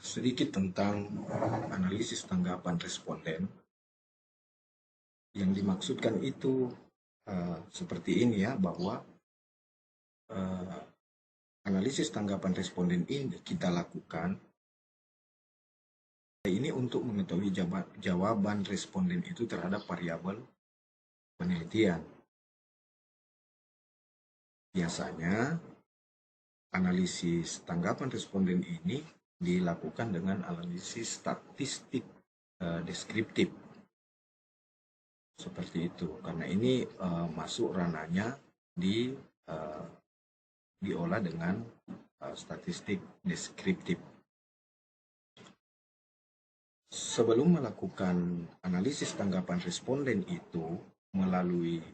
Sedikit tentang analisis tanggapan responden. Yang dimaksudkan itu seperti ini ya, bahwa analisis tanggapan responden ini kita lakukan ini untuk mengetahui jawaban responden itu terhadap variabel penelitian. Biasanya analisis tanggapan responden ini dilakukan dengan analisis statistik deskriptif. Seperti itu, karena ini masuk ranahnya diolah dengan statistik deskriptif. Sebelum melakukan analisis tanggapan responden itu melalui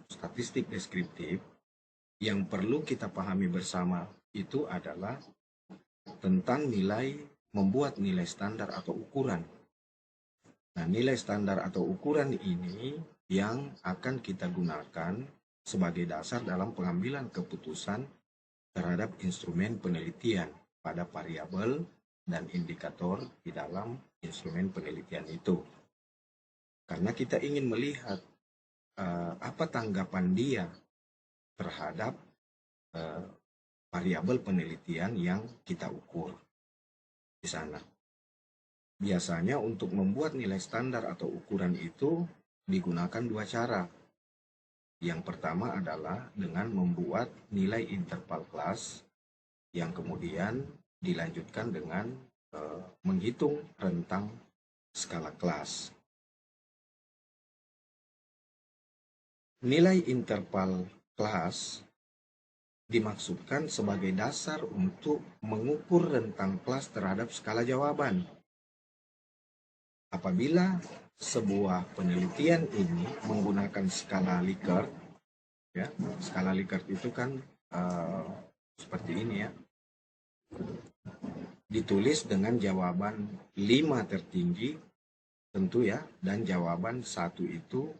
statistik deskriptif, yang perlu kita pahami bersama itu adalah tentang membuat nilai standar atau ukuran. Nah, nilai standar atau ukuran ini yang akan kita gunakan sebagai dasar dalam pengambilan keputusan terhadap instrumen penelitian pada variabel dan indikator di dalam instrumen penelitian itu. Karena kita ingin melihat apa tanggapan dia terhadap variabel penelitian yang kita ukur di sana. Biasanya untuk membuat nilai standar atau ukuran itu digunakan dua cara. Yang pertama adalah dengan membuat nilai interval kelas, yang kemudian dilanjutkan dengan menghitung rentang skala kelas. Nilai interval kelas dimaksudkan sebagai dasar untuk mengukur rentang kelas terhadap skala jawaban. Apabila sebuah penelitian ini menggunakan skala Likert, ya, skala Likert itu kan seperti ini ya, ditulis dengan jawaban 5 tertinggi tentu ya, dan jawaban 1 itu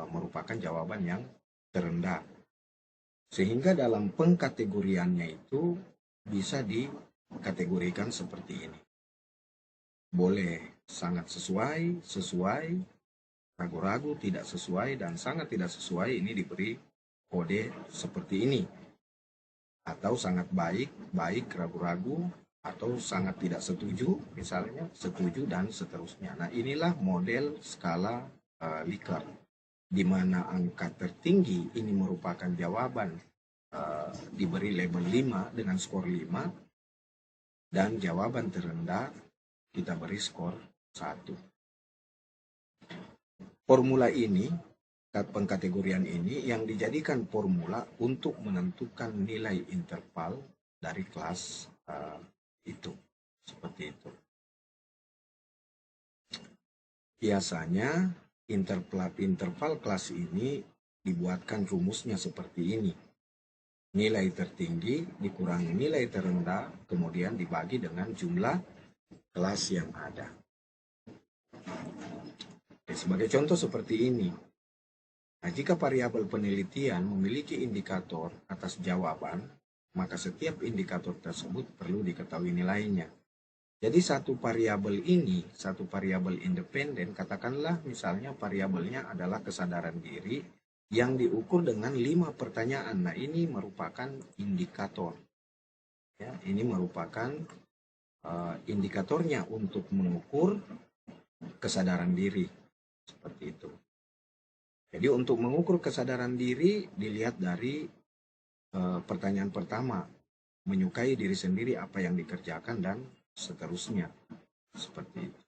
merupakan jawaban yang terendah. Sehingga dalam pengkategoriannya itu bisa dikategorikan seperti ini. Boleh sangat sesuai, ragu-ragu, tidak sesuai, dan sangat tidak sesuai. Ini diberi kode seperti ini. Atau sangat baik, ragu-ragu, atau sangat tidak setuju, misalnya setuju dan seterusnya. Nah, inilah model skala Likert, di mana angka tertinggi ini merupakan jawaban diberi label 5 dengan skor 5, dan jawaban terendah kita beri skor 1. Formula ini, pengkategorian ini yang dijadikan formula untuk menentukan nilai interval dari kelas itu. Seperti itu. Biasanya interval kelas ini dibuatkan rumusnya seperti ini. Nilai tertinggi dikurangi nilai terendah, kemudian dibagi dengan jumlah kelas yang ada. Sebagai contoh seperti ini. Nah, jika variabel penelitian memiliki indikator atas jawaban, maka setiap indikator tersebut perlu diketahui nilainya. Jadi satu variabel independen, katakanlah misalnya variabelnya adalah kesadaran diri yang diukur dengan 5 pertanyaan. Nah, ini merupakan indikator. Ya, ini merupakan indikatornya untuk mengukur kesadaran diri. Seperti itu. Jadi untuk mengukur kesadaran diri dilihat dari pertanyaan pertama, menyukai diri sendiri apa yang dikerjakan, dan seterusnya. Seperti itu.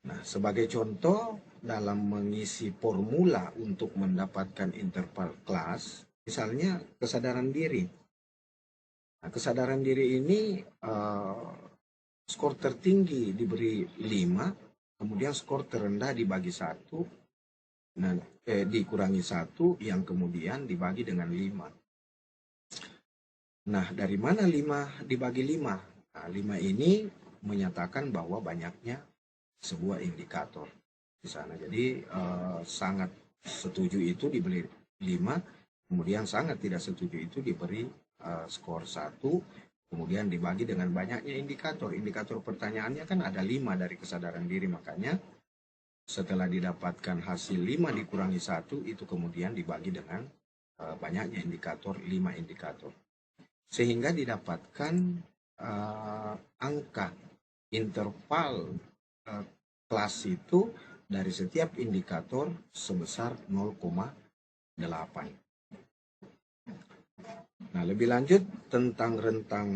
Nah, sebagai contoh dalam mengisi formula untuk mendapatkan interval kelas, misalnya kesadaran diri. Nah, kesadaran diri ini skor tertinggi diberi 5, kemudian skor terendah dibagi 1, nah, dikurangi 1, yang kemudian dibagi dengan 5. Nah, dari mana 5 dibagi 5? Nah, 5 ini menyatakan bahwa banyaknya sebuah indikator di sana. Jadi sangat setuju itu diberi 5, kemudian sangat tidak setuju itu diberi skor 1, Kemudian dibagi dengan banyaknya indikator. Indikator pertanyaannya kan ada 5 dari kesadaran diri, makanya setelah didapatkan hasil 5 dikurangi 1, itu kemudian dibagi dengan banyaknya indikator, 5 indikator. Sehingga didapatkan angka interval kelas itu dari setiap indikator sebesar 0,8. Nah, lebih lanjut tentang rentang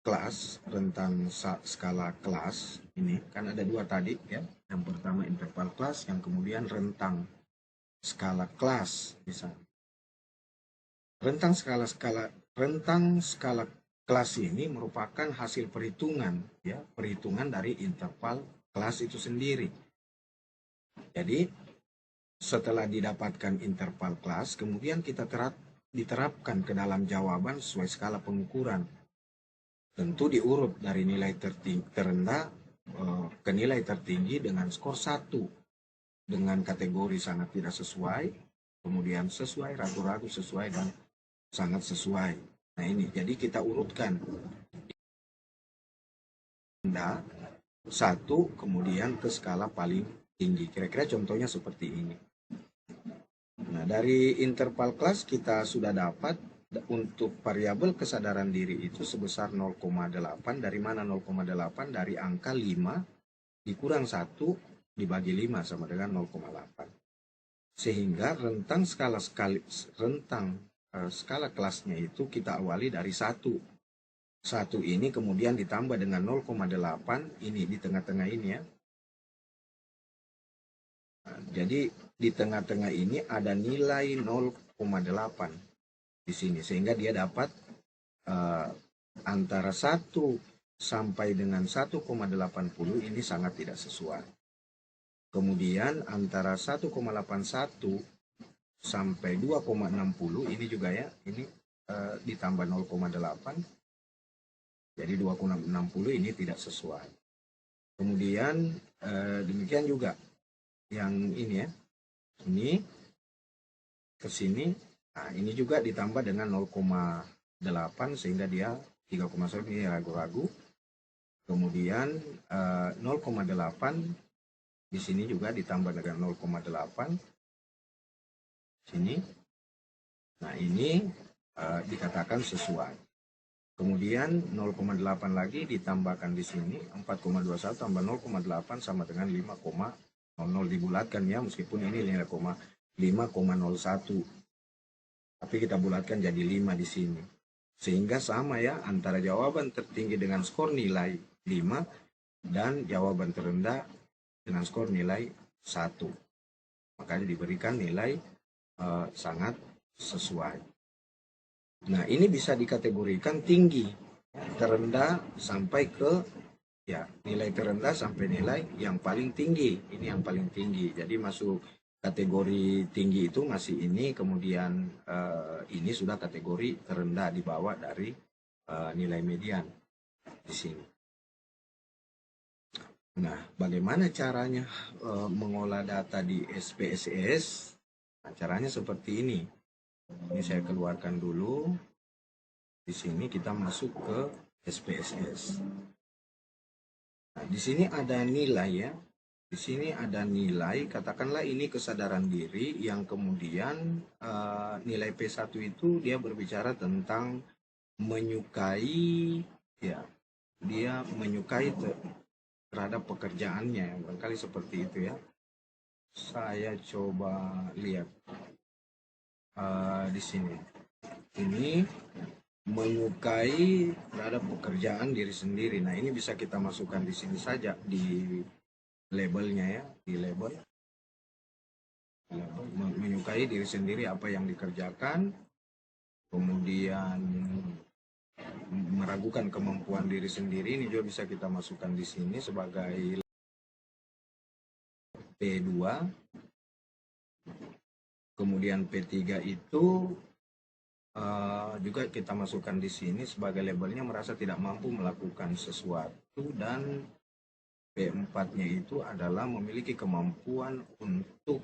kelas, rentang skala kelas, ini kan ada 2 tadi ya. Yang pertama interval kelas, yang kemudian rentang skala kelas misalnya. Rentang skala kelas ini merupakan hasil perhitungan ya, perhitungan dari interval kelas itu sendiri. Jadi setelah didapatkan interval kelas, kemudian kita diterapkan ke dalam jawaban sesuai skala pengukuran. Tentu diurut dari nilai terendah ke nilai tertinggi dengan skor 1. Dengan kategori sangat tidak sesuai, kemudian sesuai, ragu-ragu, sesuai, dan sangat sesuai. Nah ini, jadi kita urutkan. Terendah, 1, kemudian ke skala paling tinggi. Kira-kira contohnya seperti ini. Nah, dari interval kelas kita sudah dapat untuk variabel kesadaran diri itu sebesar 0,8. Dari mana 0,8? Dari angka 5 dikurang 1 dibagi 5 sama dengan 0,8. Sehingga rentang skala kelasnya itu kita awali dari 1. 1 ini kemudian ditambah dengan 0,8, ini di tengah-tengah ini ya. Nah, jadi di tengah-tengah ini ada nilai 0,8 di sini, sehingga dia dapat antara 1 sampai dengan 1,80 ini sangat tidak sesuai. Kemudian antara 1,81 sampai 2,60 ini juga ya, ini ditambah 0,8, jadi 2,60 ini tidak sesuai. Kemudian demikian juga yang ini ya, ini ke sini, nah ini juga ditambah dengan 0,8 sehingga dia 3,1, ini ragu-ragu. Kemudian 0,8 di sini juga ditambah dengan 0,8 sini. Nah ini dikatakan sesuai. Kemudian 0,8 lagi ditambahkan di sini, 4,21 tambah 0,8 sama dengan 5,00, dibulatkan ya, meskipun ini nilai 5,01. Tapi kita bulatkan jadi 5 di sini. Sehingga sama ya antara jawaban tertinggi dengan skor nilai 5 dan jawaban terendah dengan skor nilai 1. Makanya diberikan nilai sangat sesuai. Nah, ini bisa dikategorikan tinggi, terendah sampai ke ya, nilai terendah sampai nilai yang paling tinggi. Ini yang paling tinggi. Jadi masuk kategori tinggi itu masih ini, kemudian ini sudah kategori terendah di bawah dari nilai median di sini. Nah, bagaimana caranya mengolah data di SPSS? Nah, caranya seperti ini. Ini saya keluarkan dulu. Di sini kita masuk ke SPSS. Nah, di sini ada nilai ya. Di sini ada nilai, katakanlah ini kesadaran diri yang kemudian nilai P1 itu dia berbicara tentang menyukai ya. Dia menyukai terhadap pekerjaannya, barangkali seperti itu ya. Saya coba lihat di sini. Ini menyukai terhadap pekerjaan diri sendiri. Nah, ini bisa kita masukkan di sini saja di labelnya ya, di label. Menyukai diri sendiri apa yang dikerjakan, kemudian meragukan kemampuan diri sendiri, ini juga bisa kita masukkan di sini sebagai P2. Kemudian P3 itu juga kita masukkan di sini sebagai labelnya merasa tidak mampu melakukan sesuatu, dan P4-nya itu adalah memiliki kemampuan untuk